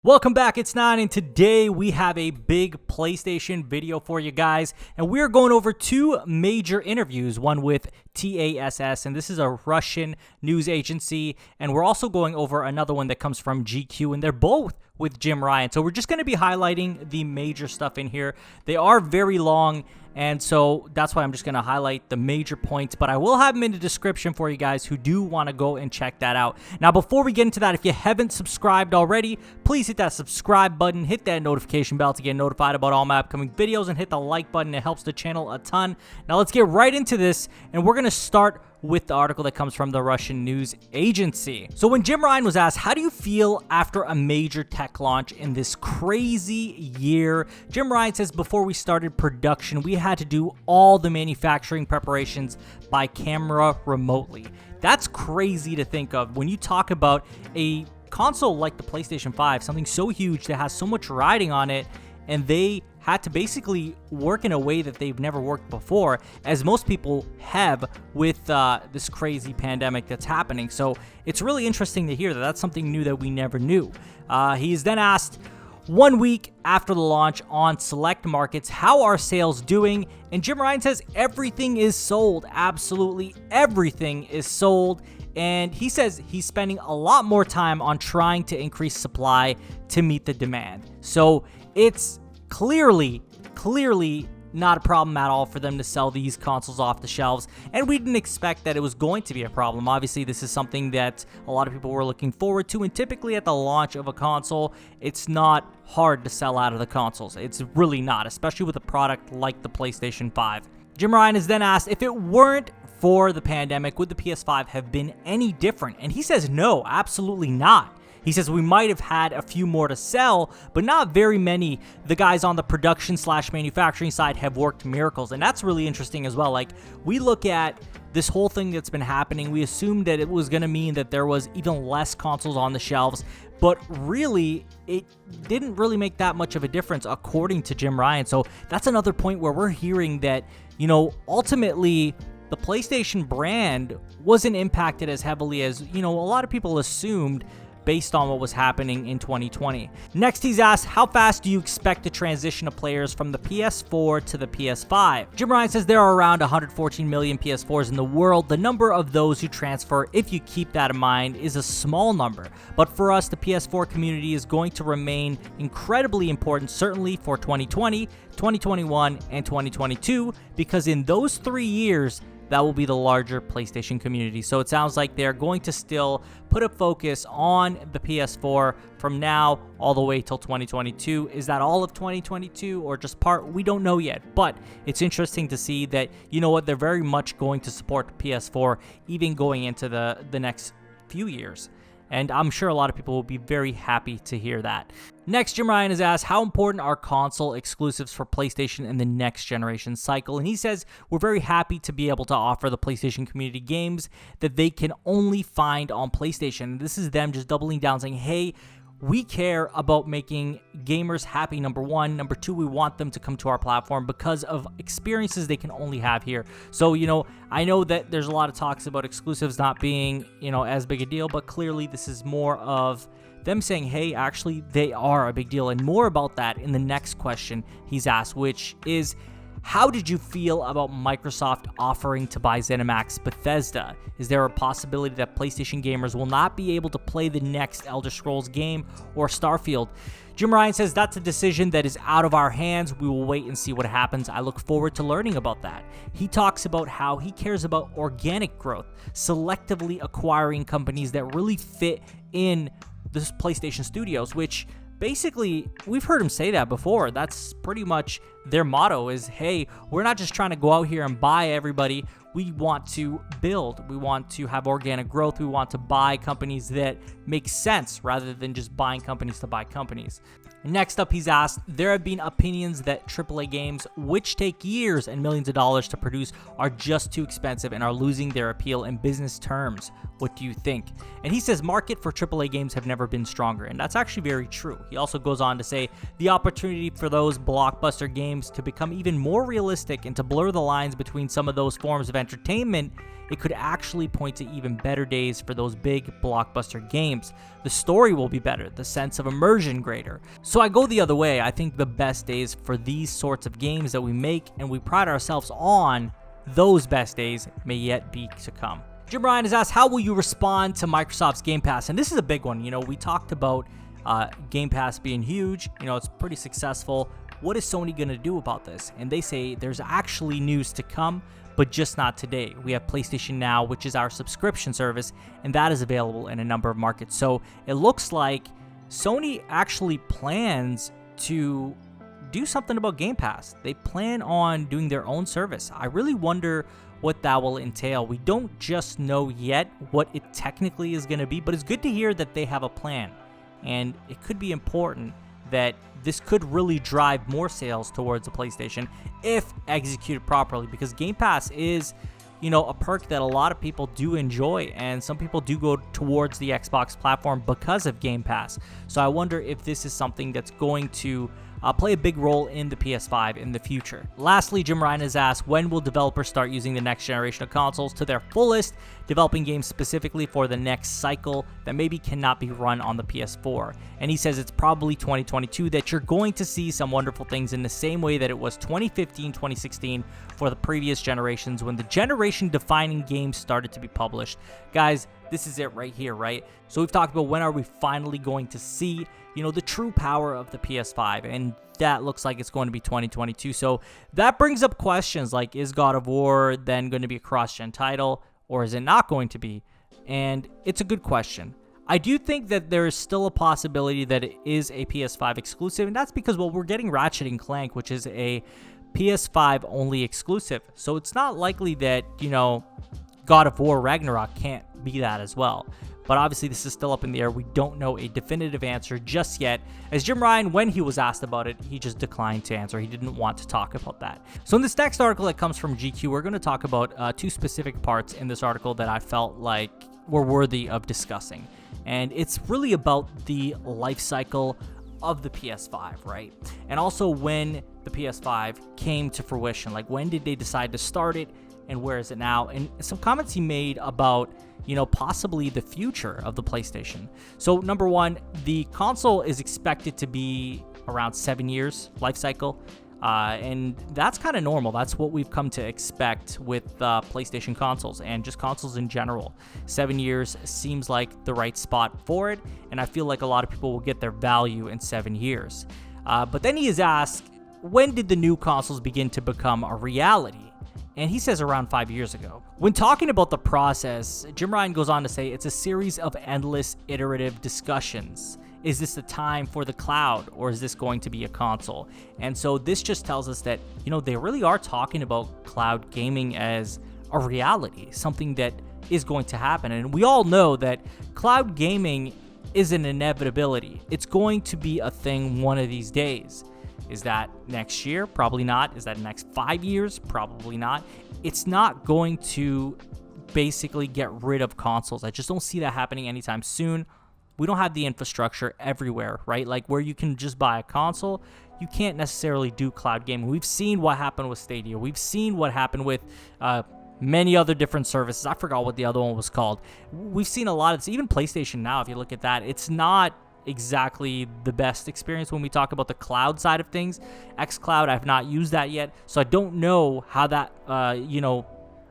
Welcome back, it's Nine, and today we have a big PlayStation video for you guys, and we're going over two major interviews, one with TASS, and this is a Russian news agency, and we're also going over another one that comes from GQ, and they're both with Jim Ryan. So we're just going to be highlighting the major stuff in here. They are very long, and so that's why I'm just going to highlight the major points, but I will have them in the description for you guys who do want to go and check that out. Now, before we get into that, if you haven't subscribed already, please hit that subscribe button, hit that notification bell to get notified about all my upcoming videos, and hit the like button. It helps the channel a ton. Now, let's get right into this, and we're going to start with the article that comes from the Russian news agency. So when Jim Ryan was asked, how do you feel after a major tech launch in this crazy year? Jim Ryan says, before we started production, we had to do all the manufacturing preparations by camera remotely. That's crazy to think of when you talk about a console like the PlayStation 5, something so huge that has so much riding on it, and they had to basically work in a way that they've never worked before, as most people have with this crazy pandemic that's happening. So it's really interesting to hear that that's something new that we never knew. He is then asked, 1 week after the launch on select markets, how are sales doing? And Jim Ryan says everything is sold. Absolutely everything is sold. And he says he's spending a lot more time on trying to increase supply to meet the demand. So it's clearly not a problem at all for them to sell these consoles off the shelves, and we didn't expect that it was going to be a problem. Obviously, this is something that a lot of people were looking forward to, and typically at the launch of a console, it's not hard to sell out of the consoles. It's really not, especially with a product like the PlayStation 5. Jim Ryan is then asked, if it weren't for the pandemic, would the PS5 have been any different? And he says no, absolutely not. He says we might have had a few more to sell, but not very many. The guys on the production / manufacturing side have worked miracles, and that's really interesting as well. Like, we look at this whole thing that's been happening, we assumed that it was going to mean that there was even less consoles on the shelves, but really, it didn't really make that much of a difference, according to Jim Ryan. So that's another point where we're hearing that, you know, ultimately, the PlayStation brand wasn't impacted as heavily as, you know, a lot of people assumed, based on what was happening in 2020. Next, he's asked, how fast do you expect the transition of players from the PS4 to the PS5? Jim Ryan says there are around 114 million PS4s in the world. The number of those who transfer, if you keep that in mind, is a small number. But for us, the PS4 community is going to remain incredibly important, certainly for 2020, 2021, and 2022, because in those 3 years, that will be the larger PlayStation community. So it sounds like they're going to still put a focus on the PS4 from now all the way till 2022. Is that all of 2022 or just part? We don't know yet, but it's interesting to see that, you know what, they're very much going to support the PS4 even going into the next few years. And I'm sure a lot of people will be very happy to hear that. Next, Jim Ryan is asked, how important are console exclusives for PlayStation in the next generation cycle? And he says, we're very happy to be able to offer the PlayStation community games that they can only find on PlayStation. This is them just doubling down, saying, hey, we care about making gamers happy, number one. Number two, we want them to come to our platform because of experiences they can only have here. So, you know, I know that there's a lot of talks about exclusives not being, you know, as big a deal, but clearly this is more of them saying, hey, actually, they are a big deal. And more about that in the next question he's asked, which is, how did you feel about Microsoft offering to buy ZeniMax Bethesda? Is there a possibility that PlayStation gamers will not be able to play the next Elder Scrolls game or Starfield? Jim Ryan says that's a decision that is out of our hands. We will wait and see what happens. I look forward to learning about that. He talks about how he cares about organic growth, selectively acquiring companies that really fit in this PlayStation studios, which basically, we've heard him say that before. That's pretty much their motto is, hey, we're not just trying to go out here and buy everybody. We want to build. We want to have organic growth. We want to buy companies that make sense rather than just buying companies to buy companies. Next up, he's asked, there have been opinions that AAA games, which take years and millions of dollars to produce, are just too expensive and are losing their appeal in business terms. What do you think? And he says market for AAA games have never been stronger, and that's actually very true. He also goes on to say the opportunity for those blockbuster games to become even more realistic and to blur the lines between some of those forms of entertainment, it could actually point to even better days for those big blockbuster games. The story will be better, the sense of immersion greater. So I go the other way. I think the best days for these sorts of games that we make and we pride ourselves on, those best days may yet be to come. Jim Ryan has asked, how will you respond to Microsoft's Game Pass? And this is a big one. You know, we talked about Game Pass being huge. You know, it's pretty successful. What is Sony going to do about this? And they say there's actually news to come, but just not today. We have PlayStation Now, which is our subscription service, and that is available in a number of markets. So it looks like Sony actually plans to do something about Game Pass. They plan on doing their own service. I really wonder what that will entail. We don't just know yet what it technically is going to be, but it's good to hear that they have a plan. And it could be important that this could really drive more sales towards the PlayStation if executed properly, because Game Pass is, you know, a perk that a lot of people do enjoy, and some people do go towards the Xbox platform because of Game Pass. So I wonder if this is something that's going to play a big role in the PS5 in the future. Lastly, Jim Ryan has asked, when will developers start using the next generation of consoles to their fullest, developing games specifically for the next cycle that maybe cannot be run on the PS4? And he says it's probably 2022 that you're going to see some wonderful things in the same way that it was 2015, 2016 for the previous generations when the generation-defining games started to be published. Guys, this is it right here, right? So we've talked about when are we finally going to see, you know, the true power of the PS5, and that looks like it's going to be 2022. So that brings up questions like, is God of War then going to be a cross-gen title, or is it not going to be? And it's a good question. I do think that there is still a possibility that it is a PS5 exclusive, and that's because, well, we're getting Ratchet and Clank, which is a PS5 only exclusive. So it's not likely that, you know, God of War Ragnarok can't be that as well. But obviously this is still up in the air. We don't know a definitive answer just yet. As Jim Ryan, when he was asked about it, he just declined to answer. He didn't want to talk about that. So in this next article that comes from GQ, we're going to talk about two specific parts in this article that I felt like were worthy of discussing. And it's really about the life cycle of the PS5, right? And also when the PS5 came to fruition. Like, when did they decide to start it, and where is it now? And some comments he made about, you know, possibly the future of the PlayStation. So number one, the console is expected to be around 7 years life cycle. And that's kind of normal. That's what we've come to expect with PlayStation consoles and just consoles in general. 7 years seems like the right spot for it, and I feel like a lot of people will get their value in 7 years. But then he is asked, when did the new consoles begin to become a reality? And he says around 5 years ago. When talking about the process, Jim Ryan goes on to say it's a series of endless iterative discussions. Is this the time for the cloud, or is this going to be a console? And so this just tells us that, you know, they really are talking about cloud gaming as a reality, something that is going to happen. And we all know that cloud gaming is an inevitability. It's going to be a thing one of these days. Is that next year? Probably not. Is that next 5 years? Probably not. It's not going to basically get rid of consoles. I just don't see that happening anytime soon. We don't have the infrastructure everywhere, right? Like, where you can just buy a console, you can't necessarily do cloud gaming. We've seen what happened with Stadia. We've seen what happened with many other different services. I forgot what the other one was called. We've seen a lot of this. Even PlayStation Now, if you look at that, it's not exactly the best experience when we talk about the cloud side of things. xCloud, I've not used that yet, so I don't know how that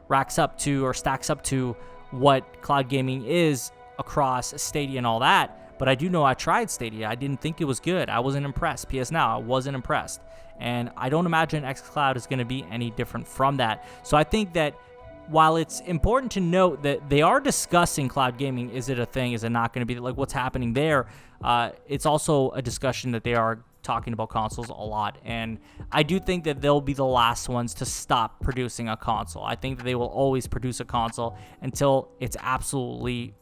racks up to or stacks up to what cloud gaming is across Stadia and all that. But I do know I tried Stadia. I didn't think it was good. I wasn't impressed. PS Now, I wasn't impressed, and I don't imagine xCloud is going to be any different from that. So I think that while it's important to note that they are discussing cloud gaming, is it a thing? Is it not going to be? Like, what's happening there? It's also a discussion that they are talking about consoles a lot. And I do think that they'll be the last ones to stop producing a console. I think that they will always produce a console until it's absolutely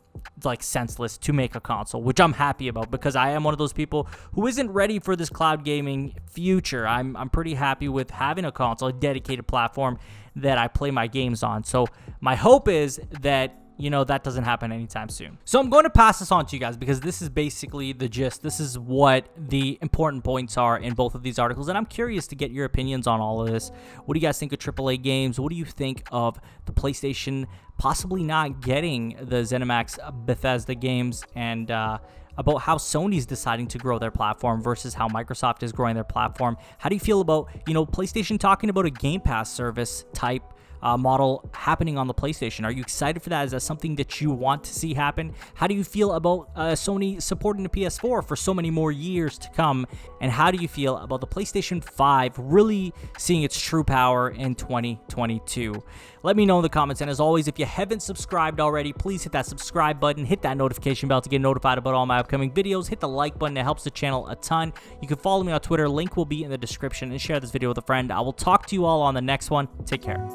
like senseless to make a console, which I'm happy about because I am one of those people who isn't ready for this cloud gaming future. I'm pretty happy with having a console, a dedicated platform that I play my games on. So my hope is that, you know, that doesn't happen anytime soon. So I'm going to pass this on to you guys because this is basically the gist. This is what the important points are in both of these articles, and I'm curious to get your opinions on all of this. What do you guys think of AAA games? What do you think of the PlayStation possibly not getting the ZeniMax Bethesda games, and about how Sony's deciding to grow their platform versus how Microsoft is growing their platform? How do you feel about, you know, PlayStation talking about a Game Pass service type model happening on the PlayStation? Are you excited for that? Is that something that you want to see happen? How do you feel about Sony supporting the PS4 for so many more years to come? And how do you feel about the PlayStation 5 really seeing its true power in 2022? Let me know in the comments. And as always, if you haven't subscribed already, please hit that subscribe button, hit that notification bell to get notified about all my upcoming videos, hit the like button. It helps the channel a ton. You can follow me on Twitter. Link will be in the description, and share this video with a friend. I will talk to you all on the next one. Take care.